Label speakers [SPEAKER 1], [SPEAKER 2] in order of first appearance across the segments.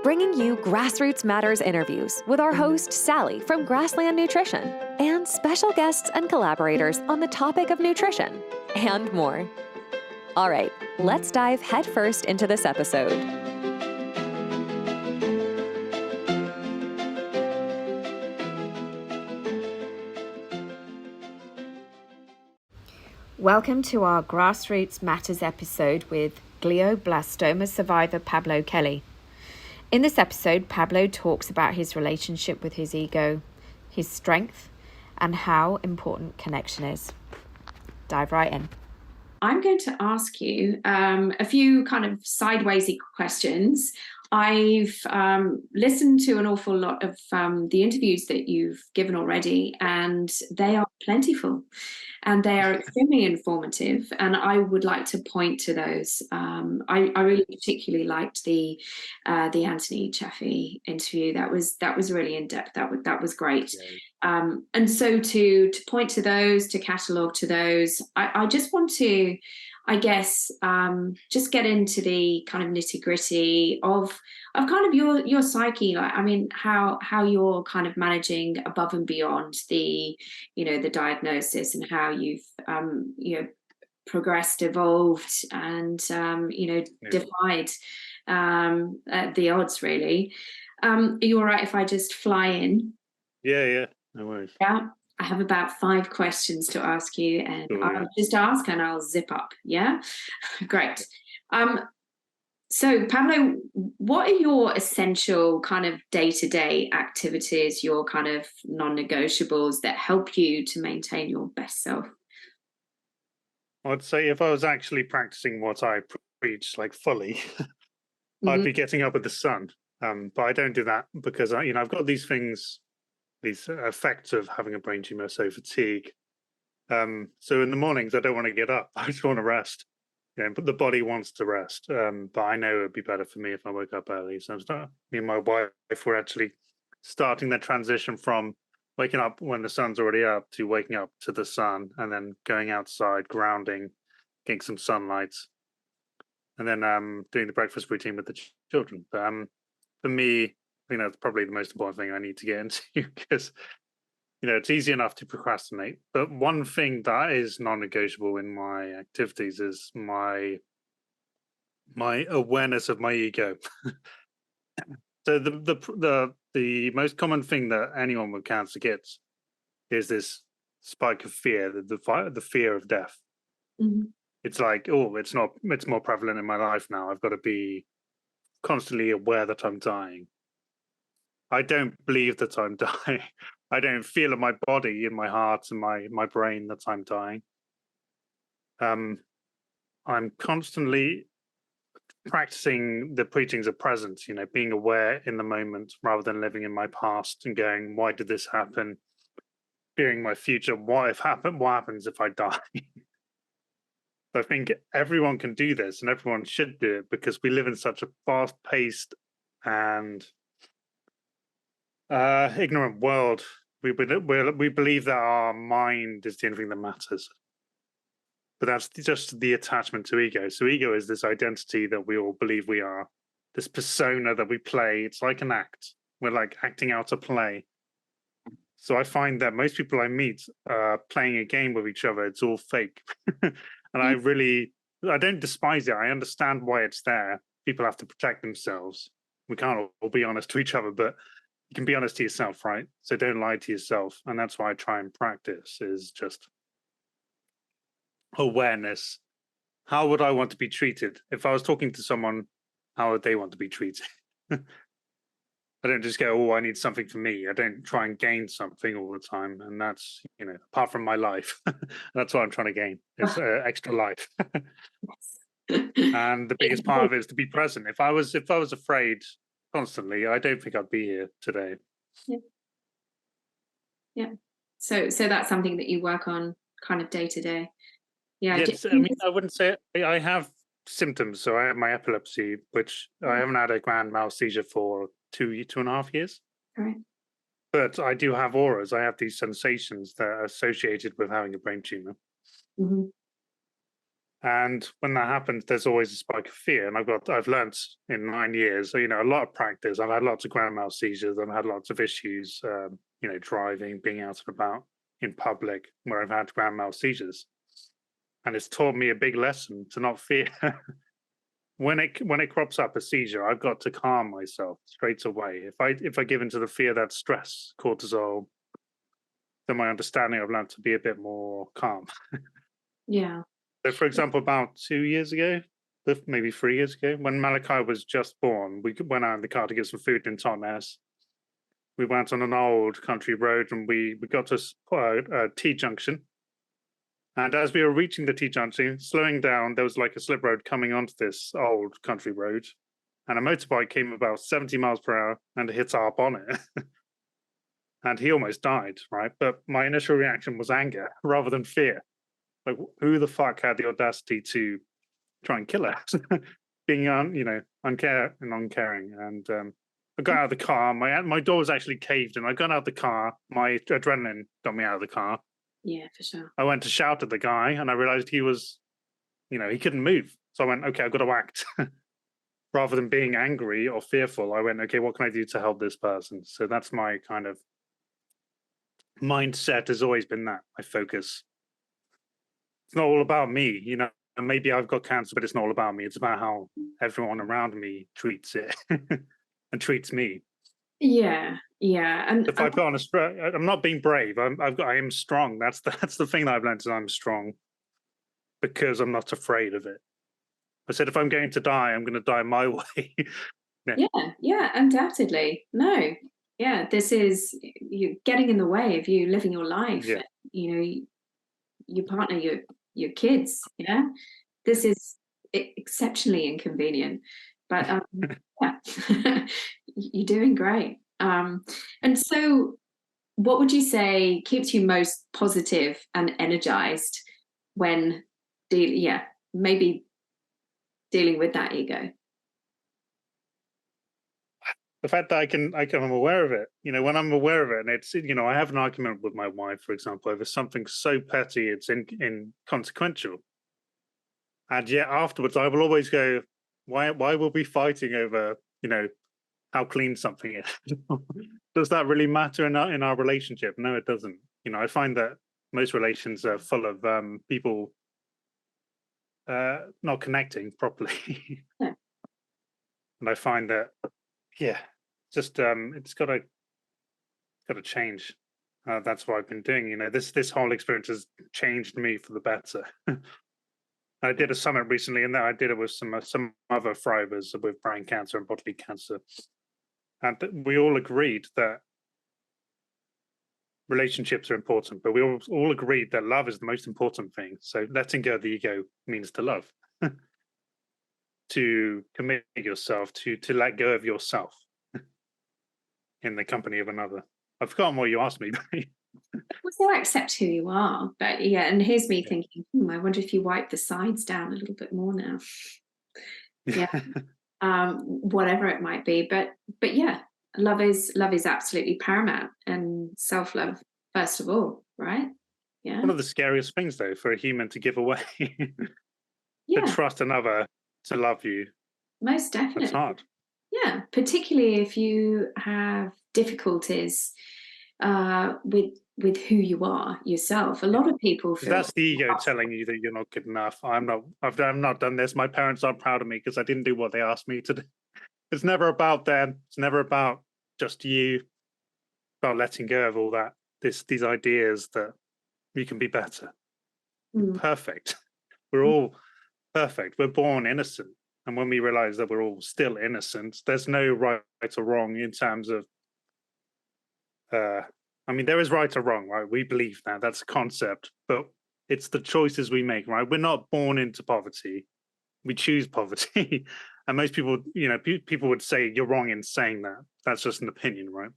[SPEAKER 1] bringing you Grassroots Matters interviews with our host, Sally from Grassland Nutrition, and special guests and collaborators on the topic of nutrition, and more. All right, let's dive headfirst into this episode.
[SPEAKER 2] Welcome to our Grassroots Matters episode with Glioblastoma survivor Pablo Kelly. In this episode, Pablo talks about his relationship with his ego, his strength, and how important connection is. Dive right in. I'm going to ask you a few kind of sidewaysy questions. I've listened to an awful lot of the interviews that you've given already, and they are plentiful and they are extremely informative. And I would like to point to those. I really particularly liked the Anthony Chaffee interview. That was really in depth. That was great. And so to point to those, to catalogue to those, I just want to, I guess, just get into the kind of nitty gritty of kind of your psyche. Like, I mean, how you're kind of managing above and beyond the, the diagnosis, and how you've, progressed, evolved, and, defied the odds, really. Are you all right if I just fly in?
[SPEAKER 3] Yeah, no worries.
[SPEAKER 2] Yeah. I have about 5 questions to ask you, and I'll just ask and I'll zip up. Yeah. Great. So Pablo, what are your essential kind of day-to-day activities, your kind of non-negotiables that help you to maintain your best self?
[SPEAKER 3] I'd say if I was actually practicing what I preach, like fully, I'd be getting up with the sun. But I don't do that because I've got these things, these effects of having a brain tumor, so fatigue. So in the mornings, I don't want to get up. I just want to rest. But the body wants to rest. But I know it'd be better for me if I woke up early. So me and my wife were actually starting the transition from waking up when the sun's already up to waking up to the sun, and then going outside, grounding, getting some sunlight, and then doing the breakfast routine with the children. But for me, it's probably the most important thing I need to get into because it's easy enough to procrastinate. But one thing that is non-negotiable in my activities is my awareness of my ego. So the most common thing that anyone with cancer gets is this spike of fear, the fear of death.
[SPEAKER 2] Mm-hmm.
[SPEAKER 3] It's like, it's more prevalent in my life now. I've got to be constantly aware that I'm dying. I don't believe that I'm dying. I don't feel in my body, in my heart, and my brain that I'm dying. I'm constantly practicing the preachings of presence, being aware in the moment rather than living in my past and going, why did this happen? Fearing my future, what happens if I die? I think everyone can do this, and everyone should do it, because we live in such a fast-paced and ignorant world. We believe that our mind is the only thing that matters. But that's just the attachment to ego. So ego is this identity that we all believe we are, this persona that we play. It's like an act. We're like acting out a play. So I find that most people I meet playing a game with each other, it's all fake. And I don't despise it. I understand why it's there. People have to protect themselves. We can't all be honest to each other, but you can be honest to yourself, right? So don't lie to yourself. And that's why I try and practice, is just awareness. How would I want to be treated? If I was talking to someone, how would they want to be treated? I don't just go, I need something for me. I don't try and gain something all the time. And that's, apart from my life, that's what I'm trying to gain. It's extra life. And the biggest part of it is to be present. If I was afraid constantly, I don't think I'd be here today.
[SPEAKER 2] Yeah. So that's something that you work on kind of day to day. Yeah.
[SPEAKER 3] Yes, I wouldn't say I have symptoms. So I have my epilepsy, which I haven't had a grand mal seizure for 2.5 years.
[SPEAKER 2] All right.
[SPEAKER 3] But I do have auras. I have these sensations that are associated with having a brain tumor.
[SPEAKER 2] Mm-hmm.
[SPEAKER 3] And when that happens, there's always a spike of fear. And I've learned in 9 years, a lot of practice. I've had lots of grand mal seizures. I've had lots of issues, driving, being out and about in public where I've had grand mal seizures. And it's taught me a big lesson to not fear. When it crops up a seizure, I've got to calm myself straight away. If I give into the fear, that stress, cortisol, then my understanding I've learned to be a bit more calm.
[SPEAKER 4] Yeah.
[SPEAKER 3] So, for example, about 2 years ago, maybe 3 years ago, when Malachi was just born, we went out in the car to get some food in Totnes. We went on an old country road, and we got to a T junction. And as we were reaching the T junction, slowing down, there was like a slip road coming onto this old country road, and a motorbike came about 70 miles per hour and hit our bonnet. And he almost died, right? But my initial reaction was anger rather than fear. Like, who the fuck had the audacity to try and kill us? Being uncaring. And I got out of the car. My door was actually caved in. I got out of the car. My adrenaline got me out of the car.
[SPEAKER 4] Yeah, for sure.
[SPEAKER 3] I went to shout at the guy, and I realized he was, he couldn't move. So I went, okay, I've got to act. Rather than being angry or fearful, I went, okay, what can I do to help this person? So that's my kind of mindset, has always been that, my focus. It's not all about me, and maybe I've got cancer, but it's not all about me. It's about how everyone around me treats it and treats me.
[SPEAKER 4] Yeah. And
[SPEAKER 3] If I've got on I'm not being brave. I am strong. That's the thing that I've learned, is I'm strong because I'm not afraid of it. I said, if I'm going to die, I'm going to die my way.
[SPEAKER 4] Yeah, undoubtedly. No. Yeah, this is you getting in the way of you living your life.
[SPEAKER 3] Yeah.
[SPEAKER 4] Your partner, your kids. Yeah, this is exceptionally inconvenient, but yeah, you're doing great. And so, what would you say keeps you most positive and energized when maybe dealing with that ego?
[SPEAKER 3] The fact that I'm aware of it. When I'm aware of it, and it's, I have an argument with my wife, for example, over something so petty, it's inconsequential. And yet afterwards, I will always go, why were we fighting over, how clean something is? Does that really matter in our relationship? No, it doesn't. I find that most relations are full of people not connecting properly.
[SPEAKER 4] Yeah.
[SPEAKER 3] And I find that, just it's got to change. That's what I've been doing. This whole experience has changed me for the better. I did a summit recently, and I did it with some other thrivers with brain cancer and bodily cancer, and we all agreed that relationships are important, but we all agreed that love is the most important thing. So letting go of the ego means to love, to commit yourself, to let go of yourself in the company of another. I've forgotten what you asked me.
[SPEAKER 4] Also accept who you are. But yeah, and here's me thinking, I wonder if you wipe the sides down a little bit more now. Yeah. Whatever it might be. But yeah, love is absolutely paramount, and self-love first of all, right? Yeah.
[SPEAKER 3] One of the scariest things, though, for a human to give away. To trust another to love you.
[SPEAKER 4] Most definitely.
[SPEAKER 3] It's hard.
[SPEAKER 4] Yeah, particularly if you have difficulties with who you are yourself. A lot of people feel
[SPEAKER 3] that's the ego telling you that you're not good enough. I've not done this. My parents aren't proud of me because I didn't do what they asked me to do. It's never about them. It's never about just you. It's about letting go of all that. These ideas that you can be better. Perfect. We're all perfect. We're born innocent. And when we realize that we're all still innocent, there's no right or wrong in terms of there is right or wrong, right? We believe that. That's a concept, but it's the choices we make, right? We're not born into poverty. We choose poverty. And most people, people would say you're wrong in saying that. That's just an opinion, right?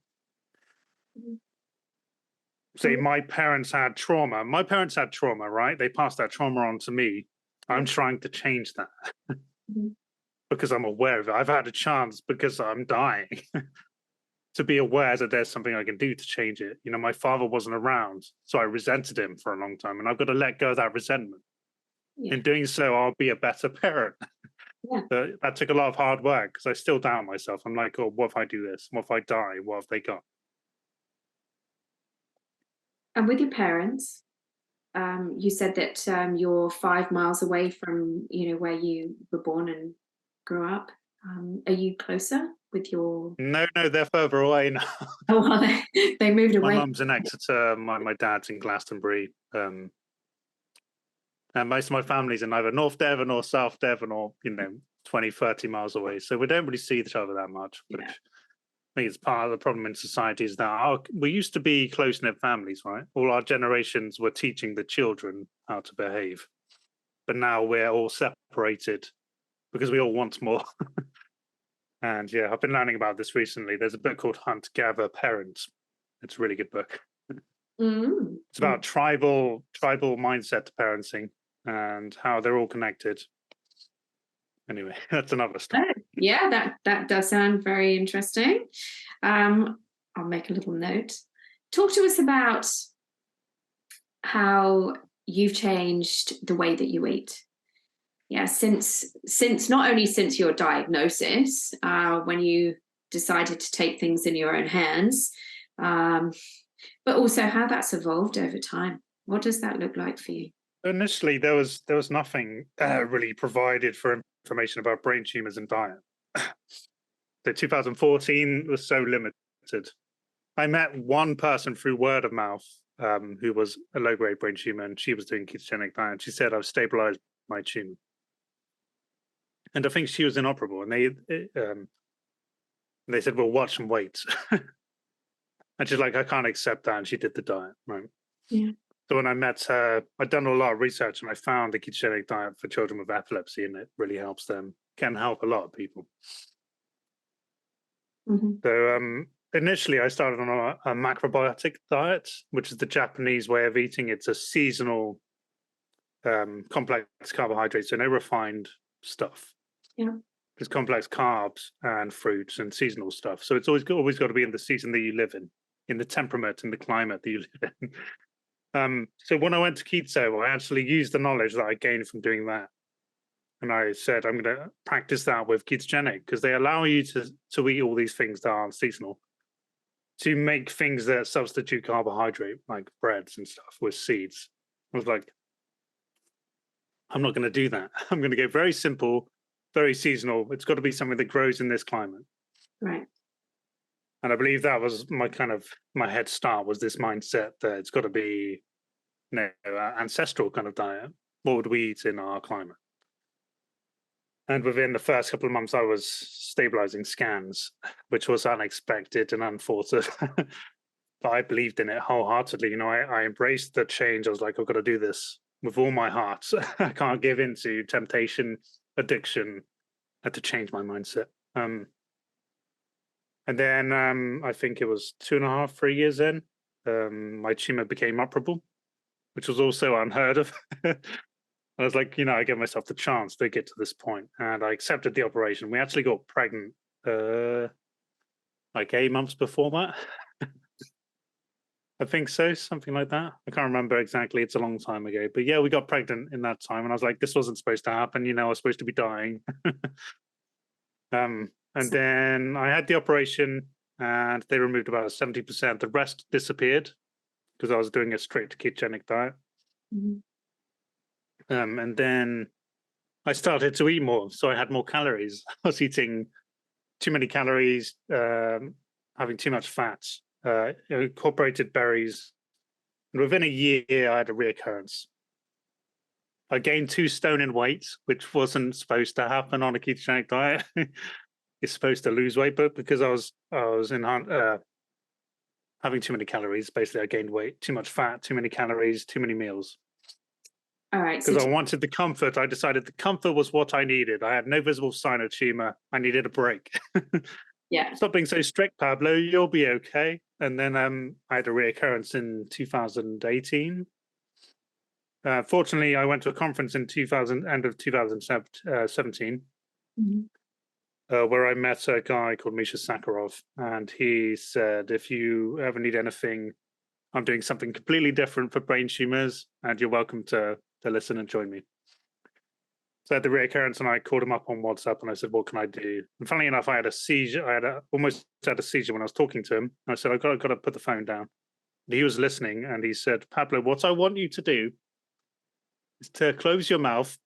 [SPEAKER 3] Say my parents had trauma. My parents had trauma, right? They passed that trauma on to me. I'm trying to change that because I'm aware of it. I've had a chance because I'm dying. To be aware that there's something I can do to change it. My father wasn't around, so I resented him for a long time, and I've got to let go of that resentment. in doing so, I'll be a better parent.
[SPEAKER 4] Yeah.
[SPEAKER 3] But that took a lot of hard work because I still doubt myself. I'm like, oh, what if I do this? What if I die? What have they got?
[SPEAKER 4] And with your parents, you said that you're 5 miles away from, where you were born and grew up. Are you closer with your?
[SPEAKER 3] No, they're further away now.
[SPEAKER 4] Oh, well, they moved
[SPEAKER 3] My
[SPEAKER 4] away.
[SPEAKER 3] mum's in Exeter. My dad's in Glastonbury. And most of my family's in either North Devon or South Devon or, 20, 30 miles away. So we don't really see each other that much, which I think it's part of the problem in society is that we used to be close-knit families, right? All our generations were teaching the children how to behave. But now we're all separated because we all want more. And yeah, I've been learning about this recently. There's a book called Hunt, Gather, Parent. It's a really good book. It's about tribal mindset to parenting and how they're all connected. Anyway, that's another story.
[SPEAKER 4] Yeah, that does sound very interesting. I'll make a little note. Talk to us about how you've changed the way that you eat. Yeah, since not only since your diagnosis, when you decided to take things in your own hands, but also how that's evolved over time. What does that look like for you?
[SPEAKER 3] Initially, there was nothing really provided for information about brain tumors and diet. So 2014 was so limited. I met one person through word of mouth who was a low-grade brain tumor, and she was doing ketogenic diet. And she said, "I've stabilized my tumor." And I think she was inoperable. And they said, "Well, watch and wait." And she's like, "I can't accept that." And she did the diet, right?
[SPEAKER 4] Yeah.
[SPEAKER 3] So when I met her, I'd done a lot of research and I found a ketogenic diet for children with epilepsy, and it really helps them, can help a lot of people. So initially I started on a macrobiotic diet, which is the Japanese way of eating. It's a seasonal complex carbohydrates, so no refined stuff.
[SPEAKER 4] Yeah.
[SPEAKER 3] There's complex carbs and fruits and seasonal stuff. So it's always got to be in the season that you live in the temperament and the climate that you live in. So when I went to keto, I actually used the knowledge that I gained from doing that. And I said, I'm going to practice that with ketogenic because they allow you to eat all these things that aren't seasonal, to make things that substitute carbohydrate, like breads and stuff with seeds. I was like, I'm not going to do that. I'm going to go very simple, very seasonal. It's got to be something that grows in this climate.
[SPEAKER 4] Right.
[SPEAKER 3] And I believe that was my head start, was this mindset that it's got to be ancestral kind of diet. What would we eat in our climate? And within the first couple of months, I was stabilizing scans, which was unexpected and unthought of. But I believed in it wholeheartedly. I embraced the change. I was like, I've got to do this with all my heart. I can't give in to temptation, addiction. I had to change my mindset. And then I think it was 2.5, 3 years in, my tumor became operable, which was also unheard of. I was like, I gave myself the chance to get to this point, and I accepted the operation. We actually got pregnant like 8 months before that. I think so, something like that. I can't remember exactly. It's a long time ago. But yeah, we got pregnant in that time, and I was like, this wasn't supposed to happen. I was supposed to be dying. And then I had the operation, and they removed about 70%. The rest disappeared because I was doing a strict ketogenic diet. And then I started to eat more, so I had more calories. I was eating too many calories, having too much fat, incorporated berries. And within a year, I had a reoccurrence. I gained 2 stone in weight, which wasn't supposed to happen on a ketogenic diet. It's supposed to lose weight, but because I was in having too many calories, basically I gained weight, too much fat, too many calories, too many meals.
[SPEAKER 4] All right.
[SPEAKER 3] Because I wanted the comfort. I decided the comfort was what I needed. I had no visible sign of tumor. I needed a break.
[SPEAKER 4] Yeah.
[SPEAKER 3] Stop being so strict, Pablo. You'll be okay. And then I had a reoccurrence in 2018. Fortunately, I went to a conference in end of 2017, where I met a guy called Misha Sakharov, and he said, if you ever need anything, I'm doing something completely different for brain tumors, and you're welcome to listen and join me. So I had the reoccurrence, and I called him up on WhatsApp, and I said, "What can I do?" And funnily enough, I had a seizure. Almost had a seizure when I was talking to him. I said, "I've got to put the phone down." And he was listening, and he said, "Pablo, what I want you to do is to close your mouth,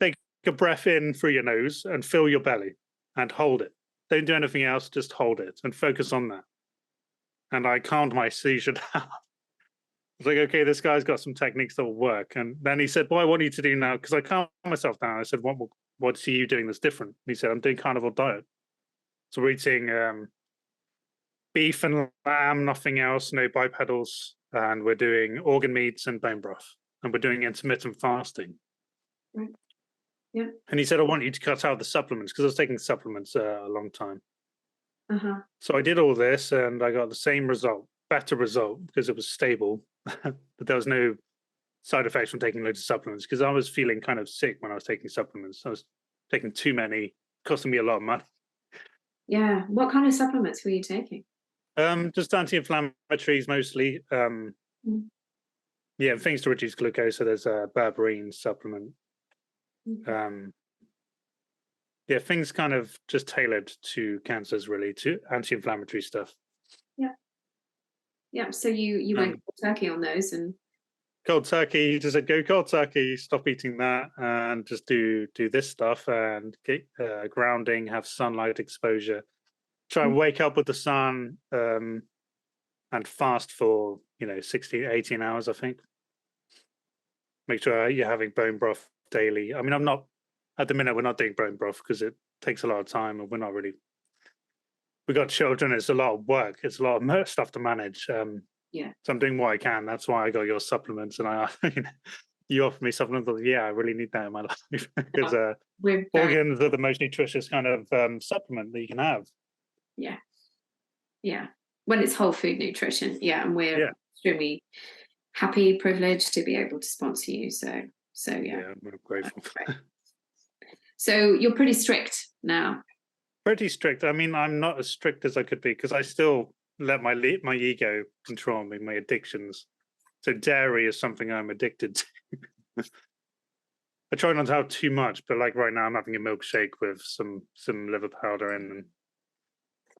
[SPEAKER 3] take a breath in through your nose, and fill your belly, and hold it. Don't do anything else. Just hold it and focus on that." And I calmed my seizure down. I was like, okay, this guy's got some techniques that will work. And then he said, "What I want you to do now," because I calmed myself down. I said, "What see you doing that's different?" And he said, "I'm doing carnivore diet. So we're eating beef and lamb, nothing else, no bipedals, and we're doing organ meats and bone broth, and we're doing intermittent fasting."
[SPEAKER 4] Right. Yeah.
[SPEAKER 3] And he said, "I want you to cut out the supplements," because I was taking supplements a long time.
[SPEAKER 4] Uh-huh.
[SPEAKER 3] So I did all this, and I got the same result, better result, because it was stable, but there was no side effects from taking loads of supplements, because I was feeling kind of sick when I was taking supplements. I was taking too many, costing me a lot of money.
[SPEAKER 4] Yeah. What kind of supplements were you taking?
[SPEAKER 3] Just anti-inflammatories mostly.
[SPEAKER 4] Mm.
[SPEAKER 3] Yeah, things to reduce glucose. So there's a berberine supplement.
[SPEAKER 4] Mhm.
[SPEAKER 3] Yeah, things kind of just tailored to cancers, really, to anti-inflammatory stuff.
[SPEAKER 4] Yeah. So you went cold turkey on those, and
[SPEAKER 3] Cold turkey, he just said, "Go cold turkey, stop eating that, and just do this stuff, and get grounding, have sunlight exposure, try and wake up with the sun, and fast for 16, 18 hours, I think. Make sure you're having bone broth daily. I mean, I'm not at the minute. We're not doing bone broth because it takes a lot of time, and we're not really. We got children. It's a lot of work. It's a lot of stuff to manage.
[SPEAKER 4] yeah.
[SPEAKER 3] So I'm doing what I can. That's why I got your supplements, and you offer me supplements. Yeah, I really need that in my life because
[SPEAKER 4] We're very,
[SPEAKER 3] organs are the most nutritious kind of supplement that you can have.
[SPEAKER 4] yeah. When it's whole food nutrition, yeah, and we're
[SPEAKER 3] Yeah.
[SPEAKER 4] extremely happy, privileged to be able to sponsor you. So yeah.
[SPEAKER 3] Yeah, we're grateful.
[SPEAKER 4] Right. So you're pretty strict now.
[SPEAKER 3] Pretty strict. I mean, I'm not as strict as I could be because I still let my ego control me, my addictions. So dairy is something I'm addicted to. I try not to have too much, but like right now, I'm having a milkshake with some liver powder in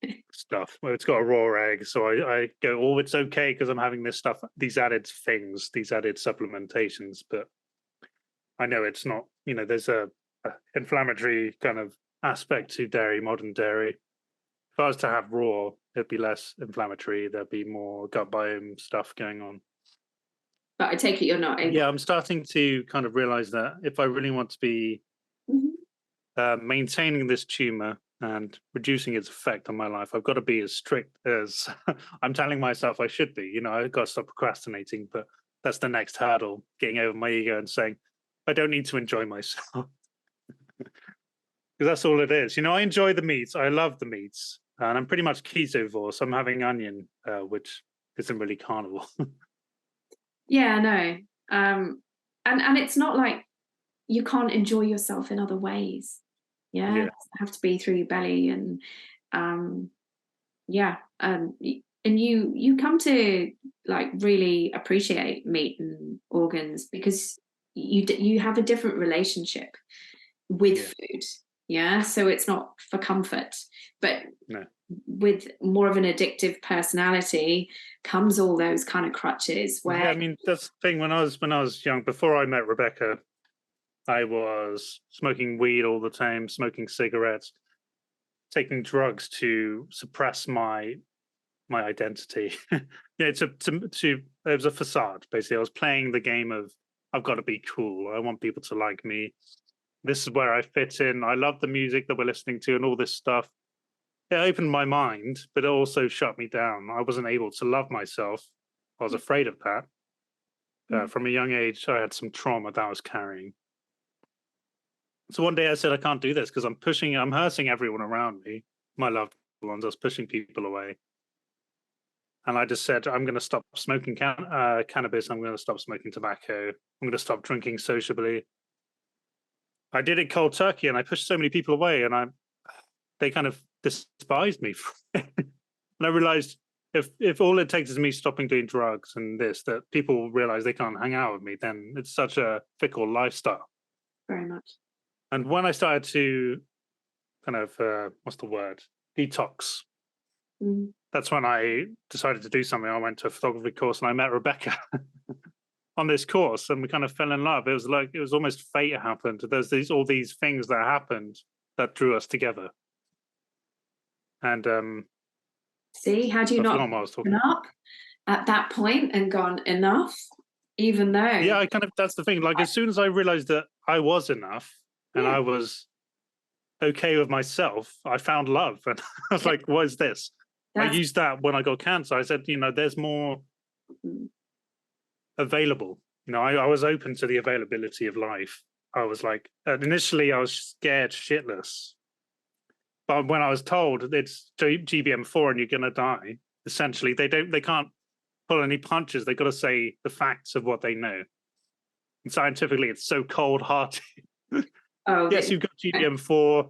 [SPEAKER 3] and stuff. Well, it's got a raw egg, so I go, "Oh, it's okay because I'm having this stuff, these added things, these added supplementations." But I know it's not. There's a inflammatory kind of aspect to dairy, modern dairy. If I was to have raw, it'd be less inflammatory. There'd be more gut biome stuff going on.
[SPEAKER 4] But I take it you're not able.
[SPEAKER 3] Yeah, I'm starting to kind of realize that if I really want to be maintaining this tumor and reducing its effect on my life, I've got to be as strict as I'm telling myself I should be. I've got to stop procrastinating, but that's the next hurdle, getting over my ego and saying, I don't need to enjoy myself. Because that's all it is. I enjoy the meats. I love the meats. And I'm pretty much ketovore, so I'm having onion, which isn't really carnivore.
[SPEAKER 4] Yeah, no. And it's not like you can't enjoy yourself in other ways. Yeah. It doesn't have to be through your belly, and and you come to like really appreciate meat and organs because you have a different relationship with food. Yeah, so it's not for comfort, but with more of an addictive personality comes all those kind of crutches where
[SPEAKER 3] I mean, that's the thing. When I was young, before I met Rebecca, I was smoking weed all the time, smoking cigarettes, taking drugs to suppress my identity. It was a facade, basically. I was playing the game of I've got to be cool. I want people to like me. This is where I fit in. I love the music that we're listening to and all this stuff. It opened my mind, but it also shut me down. I wasn't able to love myself. I was afraid of that. From a young age, I had some trauma that I was carrying. So one day I said, I can't do this because I'm hurting everyone around me, my loved ones. I was pushing people away. And I just said, I'm going to stop smoking cannabis. I'm going to stop smoking tobacco. I'm going to stop drinking sociably. I did it cold turkey, and I pushed so many people away, and they kind of despised me. And I realized if all it takes is me stopping doing drugs and this, that people realize they can't hang out with me, then it's such a fickle lifestyle.
[SPEAKER 4] Very much.
[SPEAKER 3] And when I started to kind of what's the word, detox, that's when I decided to do something. I went to a photography course and I met Rebecca on this course, and we kind of fell in love. It was almost fate happened. There's all these things that happened that drew us together. And
[SPEAKER 4] see, had you not given up at that point and gone enough, even though
[SPEAKER 3] I kind of, that's the thing. Like, as soon as I realized that I was enough and I was okay with myself, I found love. And I was like, what is this? I used that when I got cancer. I said, there's more available. I was open to the availability of life. I was like, initially I was scared shitless. But when I was told it's GBM4 and you're going to die, essentially they can't pull any punches. They got to say the facts of what they know. And scientifically, it's so cold-hearted. Yes, you've got GBM4.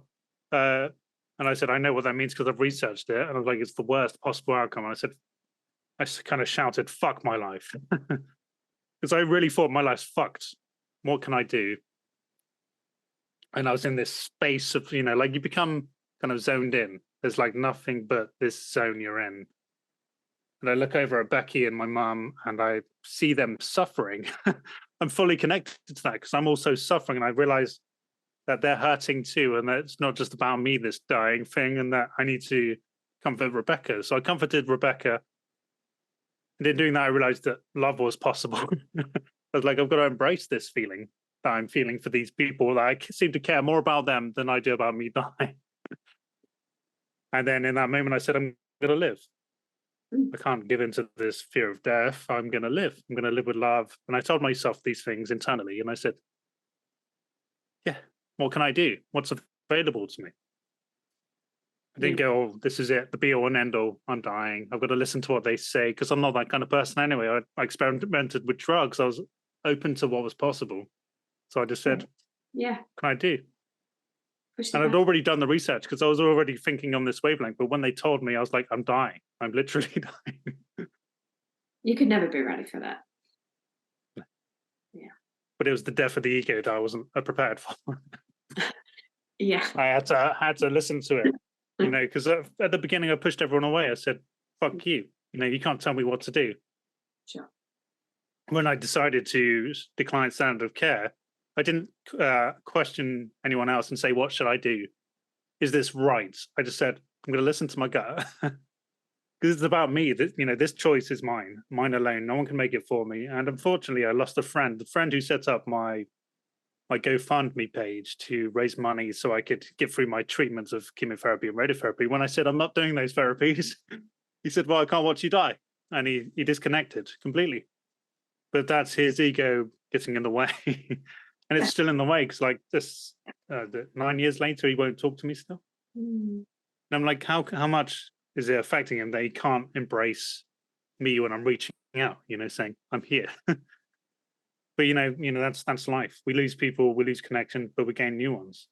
[SPEAKER 3] And I said, I know what that means because I've researched it. And I was like, it's the worst possible outcome. And I kind of shouted, fuck my life. Because I really thought my life's fucked. What can I do? And I was in this space of, like, you become kind of zoned in. There's like nothing but this zone you're in. And I look over at Becky and my mum and I see them suffering. I'm fully connected to that because I'm also suffering. And I realize that they're hurting too. And that it's not just about me, this dying thing, and that I need to comfort Rebecca. So I comforted Rebecca. And in doing that, I realized that love was possible. I was like, I've got to embrace this feeling that I'm feeling for these people, that I seem to care more about them than I do about me dying. And then in that moment, I said, I'm going to live. I can't give into this fear of death. I'm going to live. I'm going to live with love. And I told myself these things internally. And I said, yeah, what can I do? What's available to me? I didn't go, oh, this is it, the be all and end all. I'm dying. I've got to listen to what they say because I'm not that kind of person anyway. I experimented with drugs. I was open to what was possible. So I just said,
[SPEAKER 4] yeah,
[SPEAKER 3] what can I do? And I'd already done the research because I was already thinking on this wavelength. But when they told me, I was like, I'm dying. I'm literally dying.
[SPEAKER 4] You could never be ready for that. Yeah.
[SPEAKER 3] But it was the death of the ego that I wasn't prepared for.
[SPEAKER 4] Yeah.
[SPEAKER 3] I had to listen to it, because at the beginning I pushed everyone away. I said, fuck you. You can't tell me what to do.
[SPEAKER 4] Sure. When
[SPEAKER 3] I decided to decline standard of care, I didn't question anyone else and say, what should I do? Is this right? I just said, I'm going to listen to my gut. Because it's about me. This choice is mine alone. No one can make it for me. And unfortunately, I lost a friend, the friend who set up my GoFundMe page to raise money so I could get through my treatments of chemotherapy and radiotherapy. When I said, I'm not doing those therapies, he said, well, I can't watch you die. And he disconnected completely. But that's his ego getting in the way. And it's still in the way because like this 9 years later, he won't talk to me still. And I'm like, how much is it affecting him that he can't embrace me when I'm reaching out, saying I'm here. But that's life. We lose people, we lose connection, but we gain new ones.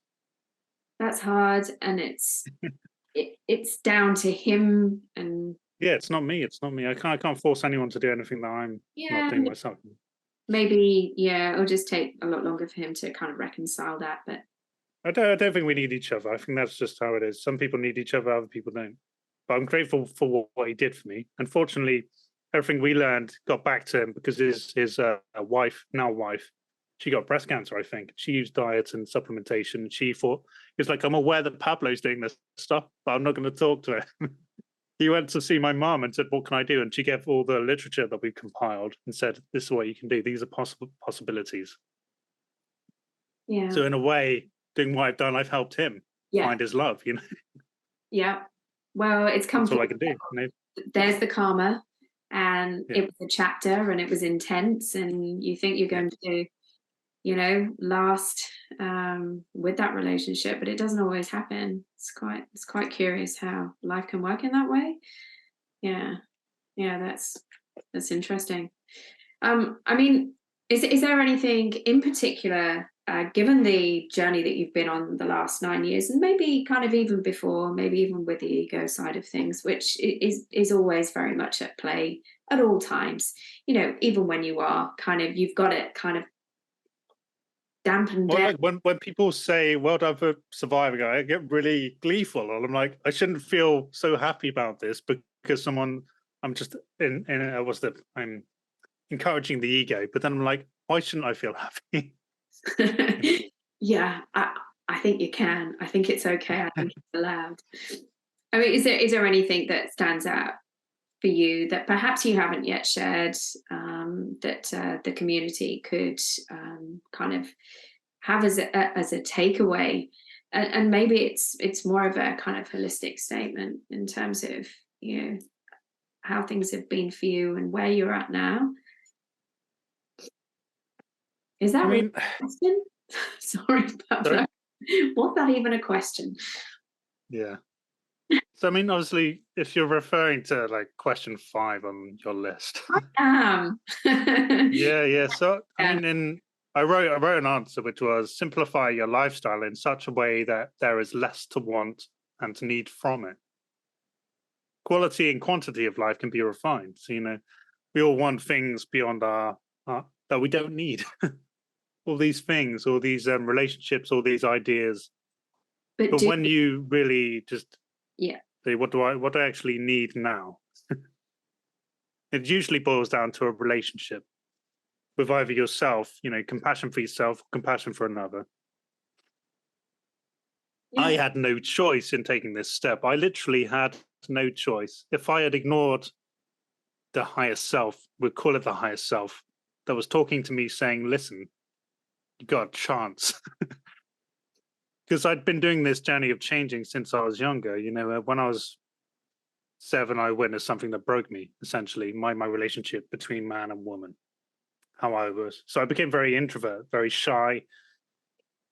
[SPEAKER 4] That's hard, and it's down to him. And
[SPEAKER 3] yeah, it's not me. I can't force anyone to do anything that I'm not doing myself.
[SPEAKER 4] Maybe it'll just take a lot longer for him to kind of reconcile that. But
[SPEAKER 3] I don't think we need each other. I think that's just how it is. Some people need each other, other people don't. But I'm grateful for what he did for me. Unfortunately, everything we learned got back to him because his wife, she got breast cancer, I think. She used diet and supplementation. She thought, he was like, I'm aware that Pablo's doing this stuff, but I'm not going to talk to him. He went to see my mom and said, what can I do? And she gave all the literature that we compiled and said, this is what you can do. These are possibilities.
[SPEAKER 4] Yeah.
[SPEAKER 3] So in a way, doing what I've done, I've helped him find his love,
[SPEAKER 4] Yeah. Well, it's come.
[SPEAKER 3] That's all I can do.
[SPEAKER 4] There's the karma. And it was a chapter and it was intense, and you think you're going to last with that relationship, but it doesn't always happen. It's quite curious how life can work in that way. Yeah, that's interesting. I mean, is there anything in particular given the journey that you've been on the last 9 years, and maybe kind of even before, maybe even with the ego side of things, which is always very much at play at all times, even when you are kind of, you've got it kind of dampened
[SPEAKER 3] Well,
[SPEAKER 4] down.
[SPEAKER 3] like when people say "well done for surviving," I get really gleeful, and I'm like, I shouldn't feel so happy about this because I'm just I'm encouraging the ego, but then I'm like, why shouldn't I feel happy?
[SPEAKER 4] Yeah, I think you can. I think it's okay. I think it's allowed. I mean, is there anything that stands out for you that perhaps you haven't yet shared, that the community could kind of have as a takeaway, and maybe it's more of a kind of holistic statement in terms of how things have been for you and where you're at now. Is that
[SPEAKER 3] I
[SPEAKER 4] really
[SPEAKER 3] mean,
[SPEAKER 4] a question? Sorry, Pablo.
[SPEAKER 3] sorry?
[SPEAKER 4] Was that even a question?
[SPEAKER 3] Yeah. So I mean, obviously, if you're referring to like question 5 on your list, yeah. So I
[SPEAKER 4] Yeah.
[SPEAKER 3] mean, I wrote an answer which was simplify your lifestyle in such a way that there is less to want and to need from it. Quality and quantity of life can be refined. So we all want things beyond our that we don't need. All these things, all these relationships, all these ideas.
[SPEAKER 4] But
[SPEAKER 3] But when you really just
[SPEAKER 4] yeah.
[SPEAKER 3] say, what do I actually need now? It usually boils down to a relationship with either yourself, compassion for yourself, compassion for another.
[SPEAKER 4] Yeah.
[SPEAKER 3] I had no choice in taking this step. I literally had no choice. If I had ignored the higher self, we'll call it the higher self, that was talking to me saying, listen, you got a chance. Because I'd been doing this journey of changing since I was younger. When I was 7, I witnessed something that broke me, essentially, my relationship between man and woman, how I was. So I became very introvert, very shy,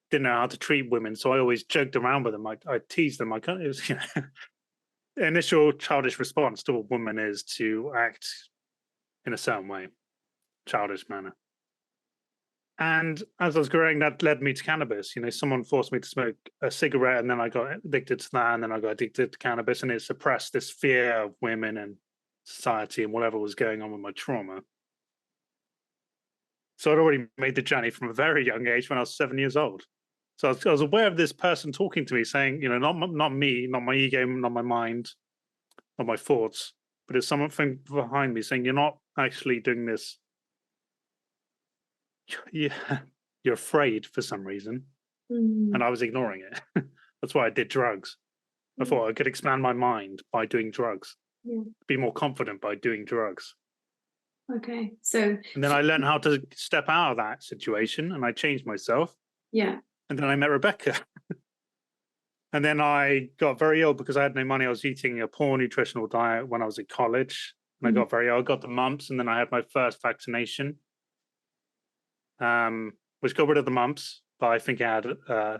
[SPEAKER 3] didn't know how to treat women. So I always joked around with them. I teased them. It was, the initial childish response to a woman is to act in a certain way, childish manner. And as I was growing, that led me to cannabis. Someone forced me to smoke a cigarette, and then I got addicted to that, and then I got addicted to cannabis, and it suppressed this fear of women and society and whatever was going on with my trauma. So I'd already made the journey from a very young age when I was 7 years old. So I was aware of this person talking to me, saying, not me, not my ego, not my mind, not my thoughts, but it's something behind me saying, you're not actually doing this. Yeah, you're afraid for some reason. And I was ignoring it. That's why I did drugs. I thought I could expand my mind by doing drugs, be more confident by doing drugs.
[SPEAKER 4] Okay. So
[SPEAKER 3] And then I learned how to step out of that situation, and I changed myself.
[SPEAKER 4] yeah.
[SPEAKER 3] And then I met Rebecca. And then I got very ill because I had no money. I was eating a poor nutritional diet when I was at college. And I got very ill. I got the mumps, and then I had my first vaccination, which got rid of the mumps, but I think it had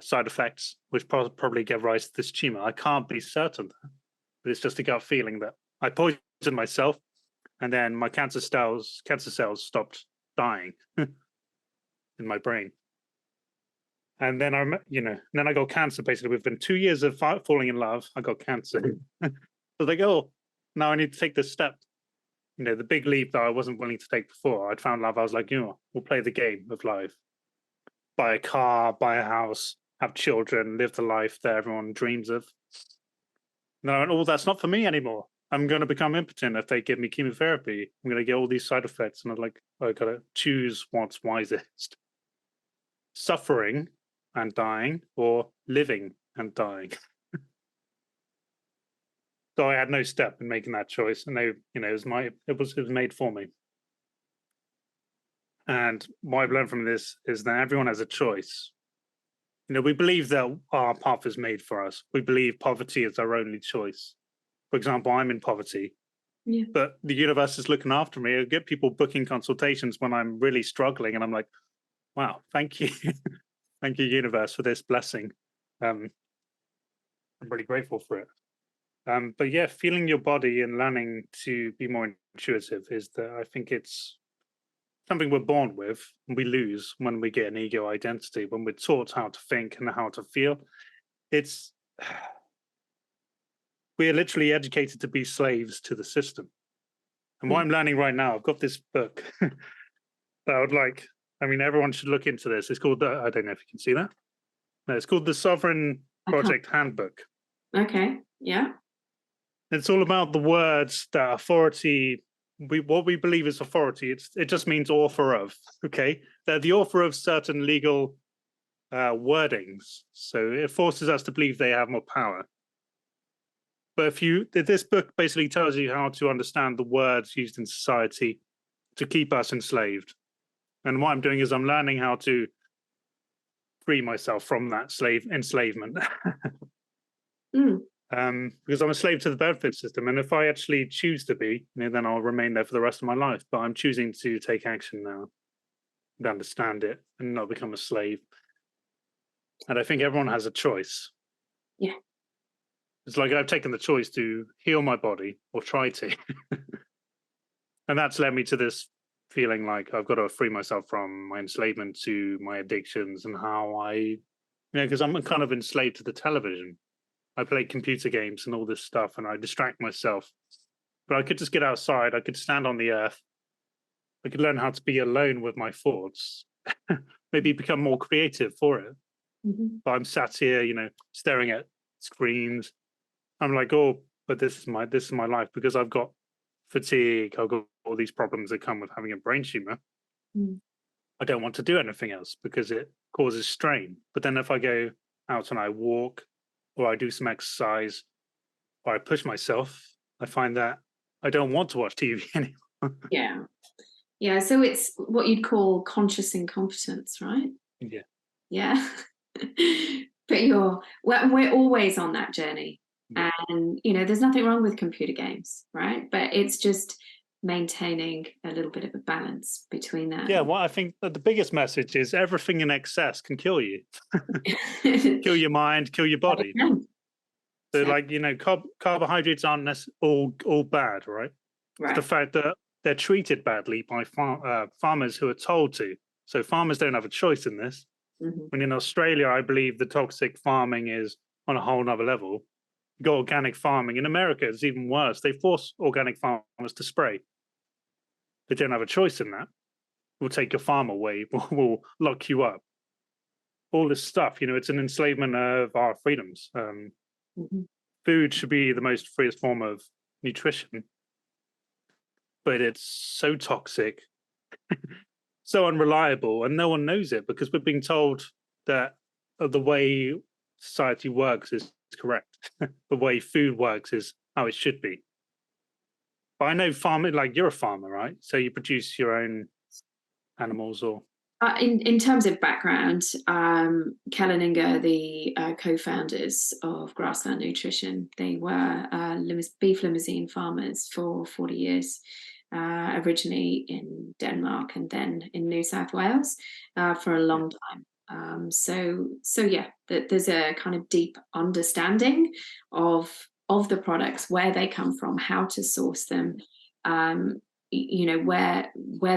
[SPEAKER 3] side effects, which probably gave rise to this tumor. I can't be certain, but it's just a gut feeling that I poisoned myself, and then my cancer cells stopped dying in my brain. And then then I got cancer. Basically, within 2 years of falling in love, I got cancer. So like, oh, now I need to take this step. The big leap that I wasn't willing to take before. I'd found love. I was like, we'll play the game of life. Buy a car, buy a house, have children, live the life that everyone dreams of. No, and all that's not for me anymore. I'm going to become impotent if they give me chemotherapy. I'm going to get all these side effects, and I got to choose what's wisest: suffering and dying, or living and dying. So I had no step in making that choice, and it was made for me. And what I've learned from this is that everyone has a choice. We believe that our path is made for us. We believe poverty is our only choice. For example, I'm in poverty, but the universe is looking after me. I get people booking consultations when I'm really struggling, and I'm like, wow, thank you. Thank you, universe, for this blessing. I'm really grateful for it. But yeah, feeling your body and learning to be more intuitive is I think it's something we're born with, and we lose when we get an ego identity, when we're taught how to think and how to feel. It's we're literally educated to be slaves to the system. And what I'm learning right now, I've got this book that I would like. I mean, everyone should look into this. It's called I don't know if you can see that. No, it's called the Sovereign Project Handbook.
[SPEAKER 4] Okay. Yeah.
[SPEAKER 3] It's all about the words that authority. What we believe is authority. It just means author of. Okay, they're the author of certain legal wordings. So it forces us to believe they have more power. But this book basically tells you how to understand the words used in society to keep us enslaved. And what I'm doing is I'm learning how to free myself from that enslavement. Because I'm a slave to the benefit system, and if I actually choose to be, then I'll remain there for the rest of my life. But I'm choosing to take action now and understand it and not become a slave. And I think everyone has a choice.
[SPEAKER 4] Yeah.
[SPEAKER 3] It's like I've taken the choice to heal my body, or try to. And that's led me to this feeling like I've got to free myself from my enslavement to my addictions, and how because I'm kind of enslaved to the television. I play computer games and all this stuff, and I distract myself. But I could just get outside. I could stand on the earth. I could learn how to be alone with my thoughts. Maybe become more creative for it. But I'm sat here, staring at screens. I'm like, oh, but this is my life, because I've got fatigue. I've got all these problems that come with having a brain tumor. I don't want to do anything else because it causes strain. But then if I go out and I walk, or I do some exercise, or I push myself, I find that I don't want to watch TV anymore.
[SPEAKER 4] Yeah. So it's what you'd call conscious incompetence, right? Yeah. But we're always on that journey.
[SPEAKER 3] Yeah.
[SPEAKER 4] And, there's nothing wrong with computer games, right? But it's just maintaining a little bit of a balance between that.
[SPEAKER 3] Yeah, well, I think that the biggest message is everything in excess can kill you. Kill your mind, kill your body. So, carbohydrates aren't all bad, right? It's the fact that they're treated badly by farmers who are told to. So farmers don't have a choice in this. When in Australia, I believe the toxic farming is on a whole nother level. You got organic farming. In America, it's even worse. They force organic farmers to spray. They don't have a choice in that. We'll take your farm away. We'll lock you up. All this stuff, it's an enslavement of our freedoms. Food should be the most freest form of nutrition, but it's so toxic, so unreliable, and no one knows it because we're being told that the way society works is correct. The way food works is how it should be. But I know farming, like you're a farmer, right? So you produce your own animals, or
[SPEAKER 4] in terms of background, Kel and Inga, the co-founders of Grassland Nutrition, they were beef limousine farmers for 40 years, originally in Denmark and then in New South Wales for a long time. So yeah, there's a kind of deep understanding of the products, where they come from, how to source them, where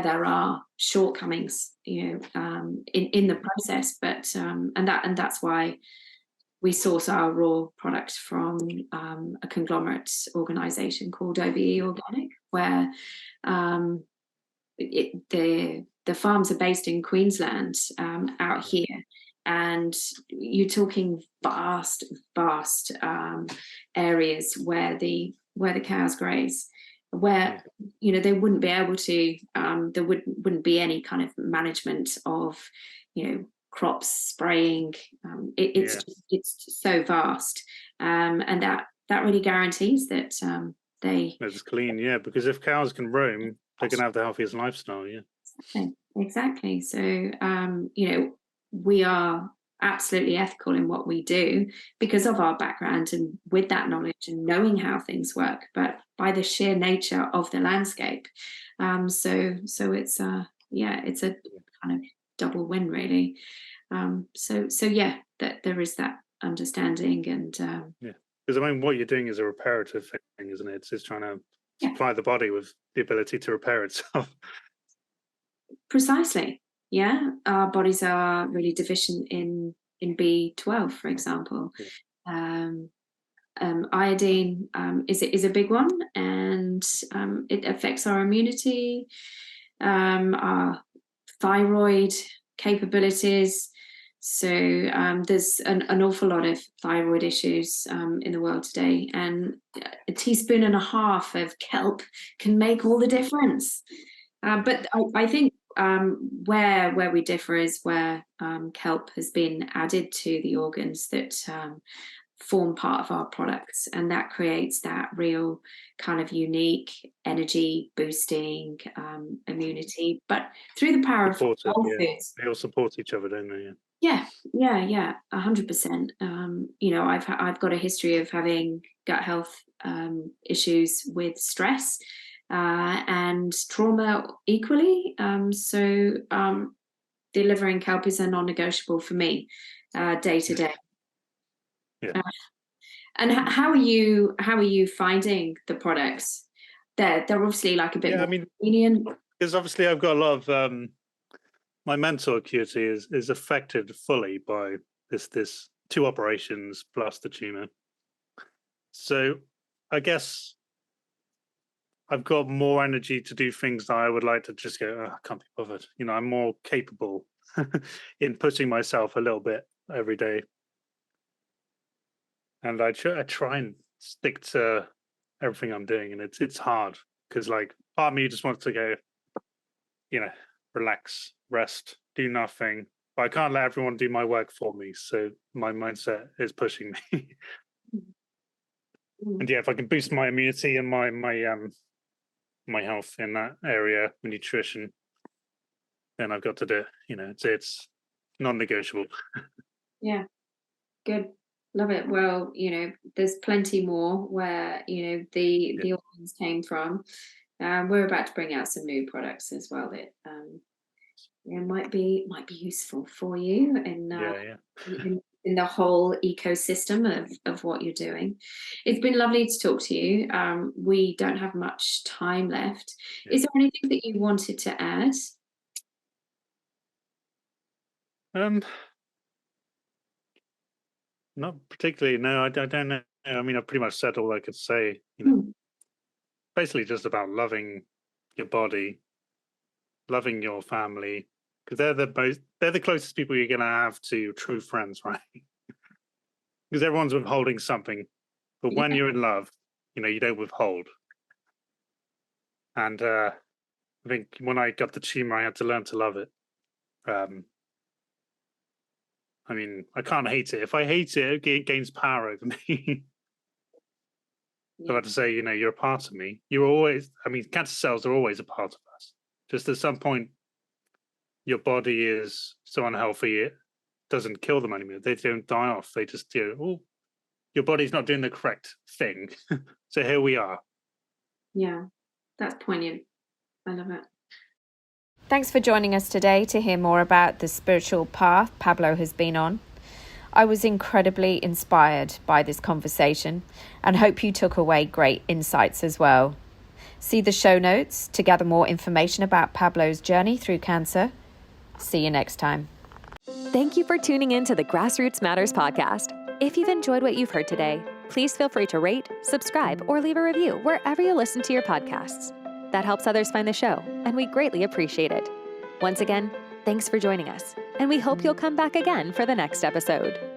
[SPEAKER 4] there are shortcomings, in the process, but and that's why we source our raw product from a conglomerate organization called OBE Organic, where the farms are based in Queensland, out here, and you're talking vast areas where the cows graze, where they wouldn't be able to, there wouldn't be any kind of management of crops, spraying. It's so vast, and that really guarantees that
[SPEAKER 3] it's clean. Because if cows can roam, they're going to have the healthiest lifestyle.
[SPEAKER 4] Exactly. So we are absolutely ethical in what we do because of our background and with that knowledge and knowing how things work, but by the sheer nature of the landscape. So it's it's a kind of double win, really. That there is that understanding, and
[SPEAKER 3] because what you're doing is a reparative thing, isn't it? It's just trying to supply the body with the ability to repair itself.
[SPEAKER 4] Precisely. Yeah. Our bodies are really deficient in B12, for example.
[SPEAKER 3] Yeah.
[SPEAKER 4] Iodine is a big one, and it affects our immunity, our thyroid capabilities. So there's an awful lot of thyroid issues in the world today, and a teaspoon and a half of kelp can make all the difference. But I think where we differ is where kelp has been added to the organs that form part of our products, and that creates that real kind of unique energy boosting immunity, but through the power of whole foods.
[SPEAKER 3] They all support each other, don't they?
[SPEAKER 4] Yeah, 100%. I've got a history of having gut health issues with stress and trauma equally. So delivering kelp is a non-negotiable for me day to day.
[SPEAKER 3] Yeah.
[SPEAKER 4] And how are you finding the products? They're obviously like a bit more convenient.
[SPEAKER 3] Because obviously I've got a lot of my mental acuity is affected fully by this 2 operations plus the tumor. So I guess I've got more energy to do things that I would like to just go, oh, I can't be bothered. I'm more capable in pushing myself a little bit every day. And I try and stick to everything I'm doing, and it's hard because like part of me just wants to go, relax, rest, do nothing, but I can't let everyone do my work for me. So my mindset is pushing me. And if I can boost my immunity and my health in that area, nutrition, then I've got to do it. It's non-negotiable.
[SPEAKER 4] Yeah, good. Love it. Well, there's plenty more where, the organs came from. We're about to bring out some new products as well that might be useful for you in the whole ecosystem of what you're doing. It's been lovely to talk to you. We don't have much time left. Is there anything that you wanted to add?
[SPEAKER 3] Not particularly. No, I don't know. I mean, I've pretty much said all I could say. Basically just about loving your body, loving your family, because they're the closest people you're gonna have to true friends, right? Because everyone's withholding something, but when you're in love, you don't withhold. And I think when I got the tumor, I had to learn to love it. I mean, I can't hate it. If I hate it, it gains power over me. I have to say, you're a part of me. You're always, cancer cells are always a part of us. Just at some point, your body is so unhealthy, it doesn't kill them anymore. They don't die off. They just, your body's not doing the correct thing. So here we are.
[SPEAKER 4] Yeah, that's poignant. I love it.
[SPEAKER 2] Thanks for joining us today to hear more about the spiritual path Pablo has been on. I was incredibly inspired by this conversation and hope you took away great insights as well. See the show notes to gather more information about Pablo's journey through cancer. See you next time.
[SPEAKER 1] Thank you for tuning in to the Grassroots Matters podcast. If you've enjoyed what you've heard today, please feel free to rate, subscribe, or leave a review wherever you listen to your podcasts. That helps others find the show, and we greatly appreciate it. Once again, thanks for joining us, and we hope you'll come back again for the next episode.